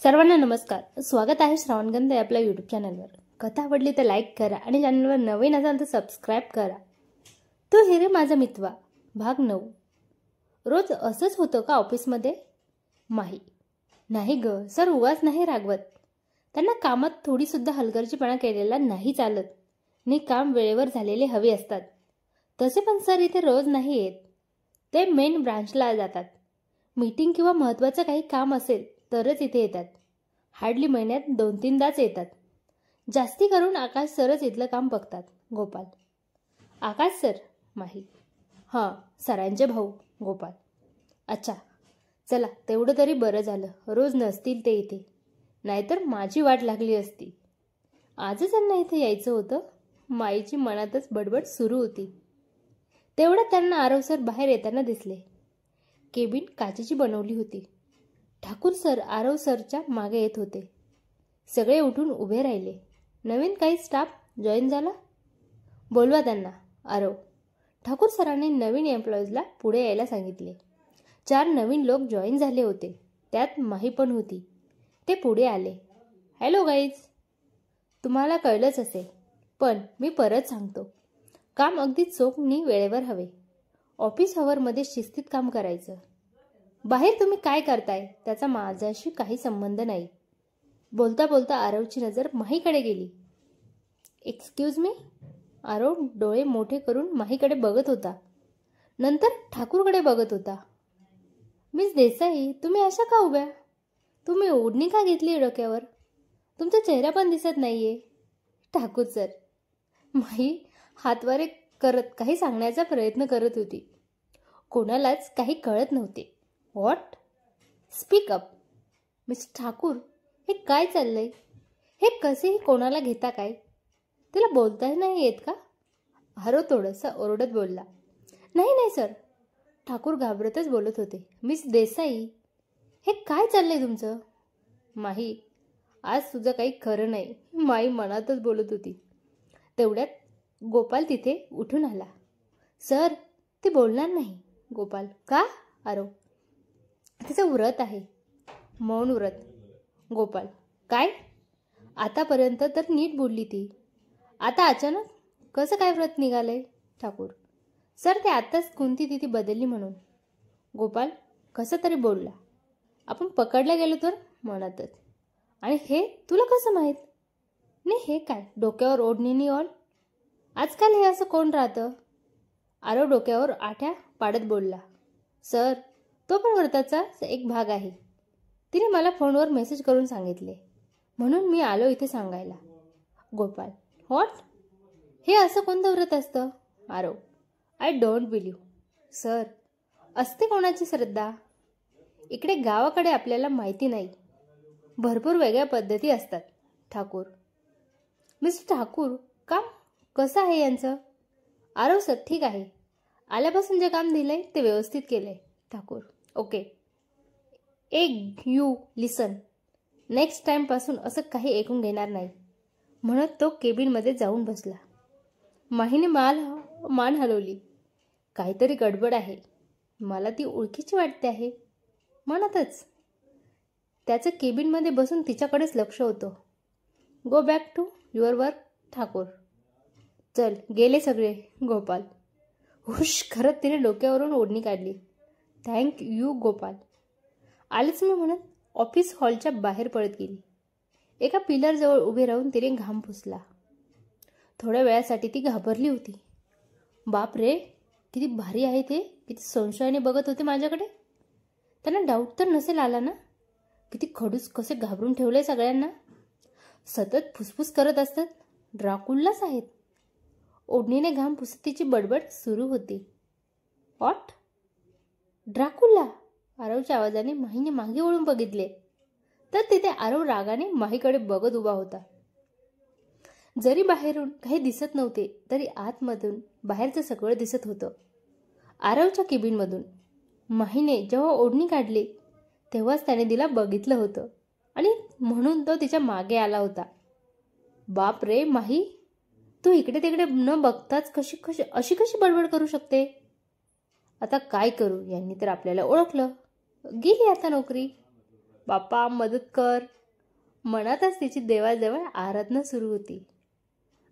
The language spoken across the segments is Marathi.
सर्वांना नमस्कार. स्वागत आहे श्रावणगंध या आपल्या यूट्यूब चॅनलवर. कथा आवडली तर लाईक करा आणि चॅनलवर नवीन असाल तर सबस्क्राईब करा. तो हिरे माझा मितवा भाग 9. रोज असंच होतं का ऑफिसमध्ये? नाही ग सर, उगाच नाही रागवत. त्यांना कामात थोडी सुद्धा हलगर्जीपणा केलेला नाही चालत. काम वेळेवर झालेले हवे असतात. तसे पण सर इथे रोज नाही येत. ते मेन ब्रांचला जातात. मीटिंग किंवा महत्त्वाचं काही काम असेल तरच इथे येतात. हार्डली महिन्यात 2-3दाच येतात. जास्ती करून आकाश सरच इथलं काम बघतात. गोपाल: आकाश सर? माही: हां, सरांचे भाऊ. गोपाल: अच्छा, चला तेवढं तरी बरं झालं. रोज नसतील ते इथे, नाहीतर माझी वाट लागली असती. आजच त्यांना इथे यायचं होतं. माईची मनातच बडबड सुरू होती. तेवढ्यात त्यांना आरव सर बाहेर येताना दिसले. केबिन काचेची बनवली होती. ठाकूर सर आरव सरच्या मागे येत होते. सगळे उठून उभे राहिले. नवीन काही स्टाफ जॉईन झाला? बोलवा त्यांना. आरव. ठाकूर सरांनी नवीन एम्प्लॉईजला पुढे यायला सांगितले. 4 नवीन लोक जॉईन झाले होते. त्यात माही पण होती. ते पुढे आले. Hello guys. तुम्हाला कळलंच असेल, पण मी परत सांगतो. काम अगदी चोखनी वेळेवर हवे. ऑफिस अवरमध्ये शिस्तीत काम करायचं. बाहेर तुम्ही काय करताय त्याचा माझ्याशी काही संबंध नाही. बोलता बोलता आरवची नजर माहीकडे गेली. Excuse me? आरव डोळे मोठे करून माहीकडे बघत होता. नंतर ठाकूरकडे बघत होता. मिस देसाई, तुम्ही अशा का उभ्या? तुम्ही ओढणी का घेतली डोक्यावर? तुमचा चेहरा पण दिसत नाहीये. ठाकूर सर. माही हातवारे करत काही सांगण्याचा प्रयत्न करत होती. कोणालाच काही कळत नव्हते. What? Speak up. Mister Thakur, हे काय चाललंय? हे कसेही कोणाला घेता काय? तिला बोलताही नाही येत का? आरव थोडासा ओरडत बोलला. नाही सर. ठाकूर घाबरतच बोलत होते. मिस देसाई, हे काय चाललंय तुमचं? माही, आज तुझं काही खरं नाही. माई मनातच बोलत होती. तेवढ्यात गोपाल तिथे उठून आला. सर, ती बोलणार नाही. गोपाल: का? आरव: तिचं व्रत आहे. मौन व्रत. गोपाल: काय? आतापर्यंत तर नीट बोलली ती. आता अचानक कसं काय व्रत निघालंय? ठाकूर: सर, ते आत्ताच कोणती तिथी बदलली म्हणून. गोपाल कसं तरी बोलला. आपण पकडल्या गेलो तर? मनातच. आणि हे तुला कसं माहीत? नाही, हे काय डोक्यावर ओढणीनी ऑल? आजकाल हे असं कोण राहतं? आरव डोक्यावर आठ्या पाडत बोलला. सर, तो पण व्रताचा एक भाग आहे. तिने मला फोनवर मेसेज करून सांगितले, म्हणून मी आलो इथे सांगायला. गोपाल: व्हॉट? हे असं कोणतं व्रत असतं? Aarav: I don't believe. Sir, असते कोणाची श्रद्धा? इकडे गावाकडे आपल्याला माहिती नाही. भरपूर वेगळ्या पद्धती असतात. ठाकूर: मिस्टर ठाकूर, काम कसं आहे यांचं? आरव: सर, ठीक आहे. आल्यापासून जे काम दिलंय ते व्यवस्थित केलंय. Thakur: okay. You listen. Next time पासून असं काही ऐकून घेणार नाही. म्हणत तो केबिनमध्ये जाऊन बसला. माहीने मान हलवली. काहीतरी गडबड आहे. मला ती ओळखीची वाटते आहे. म्हणतच त्याचं केबिनमध्ये बसून तिच्याकडेच लक्ष होतं. Go back to your work. Thakur: चल, गेले सगळे. गोपाल: हुश करत तिने डोक्यावरून ओढणी काढली. Thank you Gopal. आलेच मी म्हणत ऑफिस हॉलच्या बाहेर पळत गेली. एका पिलरजवळ उभे राहून तिने घाम पुसला. थोड्या वेळासाठी ती घाबरली होती. बाप रे, किती भारी आहे ते. किती संशयाने बघत होते माझ्याकडे. त्यांना डाऊट तर नसेल आला ना? किती खडूस कसे घाबरून ठेवले सगळ्यांना. सतत फुसफुस करत असतात. ड्राकुल्लाच आहेत. ओढणीने घाम पुसत तिची बडबड सुरू होती. व्हॉट? ड्राकुला? आरवच्या आवाजाने माहीने मागे वळून बघितले तर तिथे आरव रागाने माहीकडे बघत उभा होता. जरी बाहेरून काही दिसत नव्हते तरी आतमधून बाहेरचं सगळं दिसत होतं. आरवच्या केबिनमधून माहीने जेव्हा ओढणी काढली तेव्हाच त्याने तिला बघितलं होतं आणि म्हणून तो तिच्या मागे आला होता. बाप रे माही, तू इकडे तिकडे न बघताच अशी कशी बडबड करू शकते? आता काय करू? यांनी तर आपल्याला ओळखलं. गेली आता नोकरी. बाप्पा मदत कर. मनातच तिची देवाजवळ आराधना सुरू होती.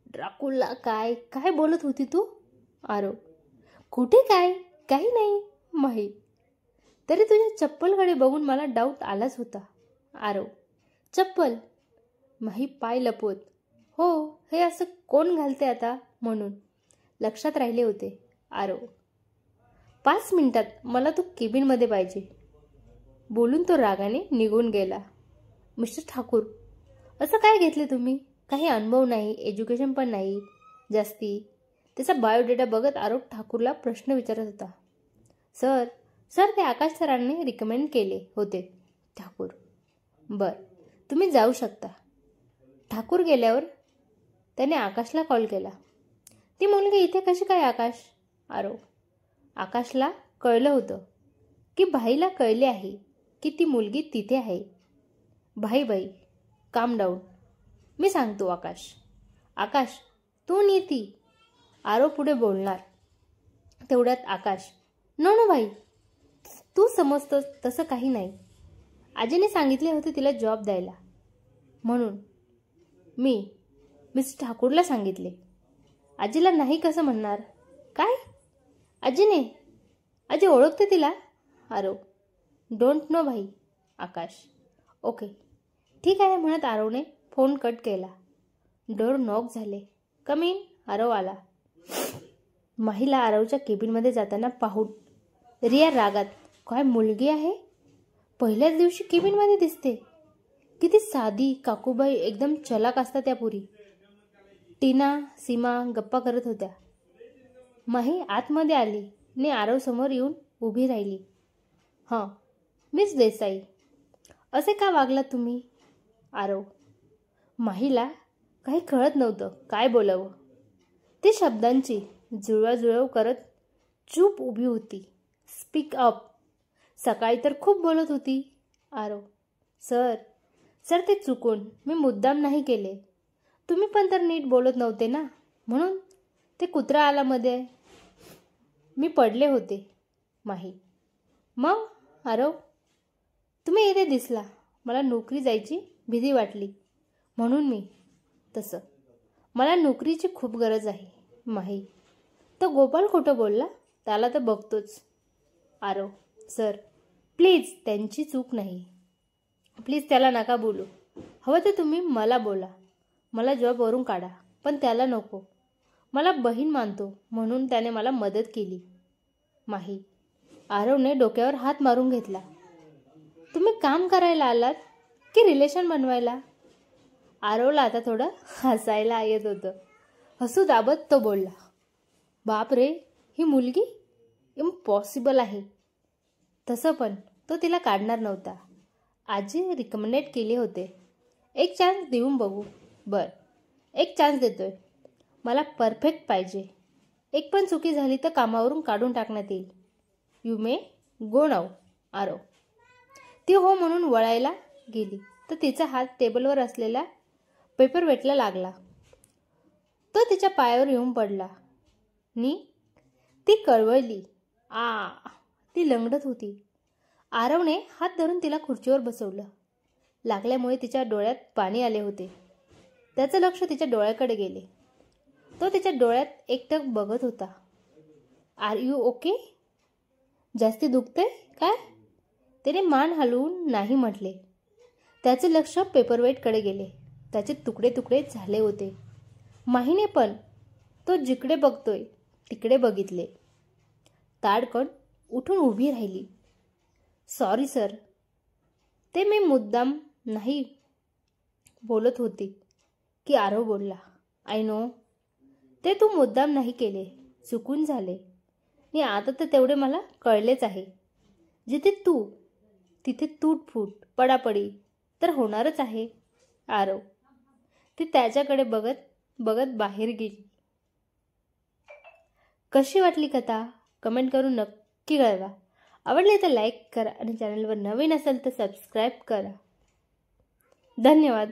ड्राकुला काय काय बोलत होती तू? आरव. कुठे काय, काही नाही. माही. तरी तुझ्या चप्पलकडे बघून मला डाऊट आलाच होता. आरव. चप्पल? माही पाय लपवत. हो, हे असं कोण घालते आता म्हणून लक्षात राहिले होते. आरव. 5 मिनिटात मला तू केबिनमध्ये पाहिजे. बोलून तो रागाने निघून गेला. मिस्टर ठाकूर, असं काय घेतले तुम्ही? काही अनुभव नाही, एज्युकेशन पण नाही जास्ती. त्याचा बायोडेटा बघत आरव ठाकूरला प्रश्न विचारत होता. सर ते आकाश सरांनी रिकमेंड केले होते. ठाकूर. बर, तुम्ही जाऊ शकता. ठाकूर गेल्यावर त्याने आकाशला कॉल केला. ती मुलगी इथे कशी काय आकाश? आरव. आकाशला कळलं होतं की भाईला कळले आहे की ती मुलगी तिथे आहे. भाई काम डाऊन. मी सांगतो. आकाश तू नेती. आरव पुढे बोलणार. तेवढ्यात आकाश. नो भाई, तू समजतोस तसं काही नाही. आजीने सांगितले होते तिला जॉब द्यायला म्हणून मी मिस्टर ठाकूरला सांगितले. आजीला नाही कसं म्हणणार? काय? आजी ओळखते तिला? आरव. डोंट नो भाई. आकाश. ओके ठीक आहे म्हणत आरवने फोन कट केला. डोर नॉक झाले. कम इन. आरव आला. माहीला आरवच्या केबिनमध्ये जाताना पाहून रिया रागात. काय मुलगी आहे? पहिल्याच दिवशी केबिनमध्ये दिसते. किती साधी काकूबाई, एकदम चलाक असतात त्या पुरी. टीना सीमा गप्पा करत होत्या. माही आतमध्ये आली ने आरव समोर येऊन उभी राहिली. हां मिस देसाई, असे का वागलात तुम्ही? आरव. माहीला काही कळत नव्हतं काय बोलावं. ती शब्दांची जुळवाजुळव करत चूप उभी होती. Speak up. सकाळी तर खूप बोलत होती. आरव. सर ते चुकून मी मुद्दाम नाही केले. तुम्ही पण तर नीट बोलत नव्हते ना, म्हणून ते कुत्रा आला मध्ये. मी पडले होते. माही. मग? आरव. तुम्ही इथे दिसला. मला नोकरी जायची भीती वाटली म्हणून मी तसं. मला नोकरीची खूप गरज आहे. माही. तो गोपाल खोटं बोलला, त्याला तर बघतोच. आरव. सर प्लीज, त्यांची चूक नाही. प्लीज त्याला नका बोलू. हवं तर तुम्ही मला बोला. मला जॉबवरून काढा, पण त्याला नको. मला बहीण मानतो म्हणून त्याने मला मदत केली. माही. आरवने डोक्यावर हात मारून घेतला. तुम्ही काम करायला आलात की रिलेशन बनवायला? आरवला आता थोडं हसायला येत होतं. हसू दाबत तो बोलला. बाप रे, ही मुलगी इम्पॉसिबल आहे. तसं पण तो तिला काढणार नव्हता. आजी रिकमेंडेड केले होते. एक चान्स देऊन बघू. बर, एक चान्स देतोय. मला परफेक्ट पाहिजे. एक पण चुकी झाली तर कामावरून काढून टाकण्यात येईल. You may go now. Aarav. ती हो म्हणून वळायला गेली तर तिचा हात टेबलवर असलेल्या पेपरवेटला लागला. तो तिच्या पायावर येऊन पडला. ती कळवळली. ती लंगडत होती. आरवने हात धरून तिला खुर्चीवर बसवलं. लागल्यामुळे तिच्या डोळ्यात पाणी आले होते. त्याचं लक्ष तिच्या डोळ्याकडे गेले. तो तिच्या डोळ्यात एकटक बघत होता. Are you okay? जास्ती दुखतंय काय? तिने मान हलवून नाही म्हटले. त्याचे लक्ष पेपरवेटकडे गेले. त्याचे तुकडे तुकडे झाले होते. माहीने पण तो जिकडे बघतोय तिकडे बघितले. ताडकन उठून उभी राहिली. सॉरी सर, ते मी मुद्दाम नाही बोलत होती की? आरव बोलला. आय नो, ते तू मुद्दाम नाही केले, चुकून झाले. आणि आता तर तेवढे मला कळलेच आहे. जिथे तू तिथे तूटफूट पडापडी तर होणारच आहे. आरव. ती त्याच्याकडे बघत बघत बाहेर गेली. कशी वाटली कथा? कमेंट करून नक्की कळवा. आवडले तर लाईक करा आणि चॅनलवर नवीन असेल तर सबस्क्राईब करा. धन्यवाद.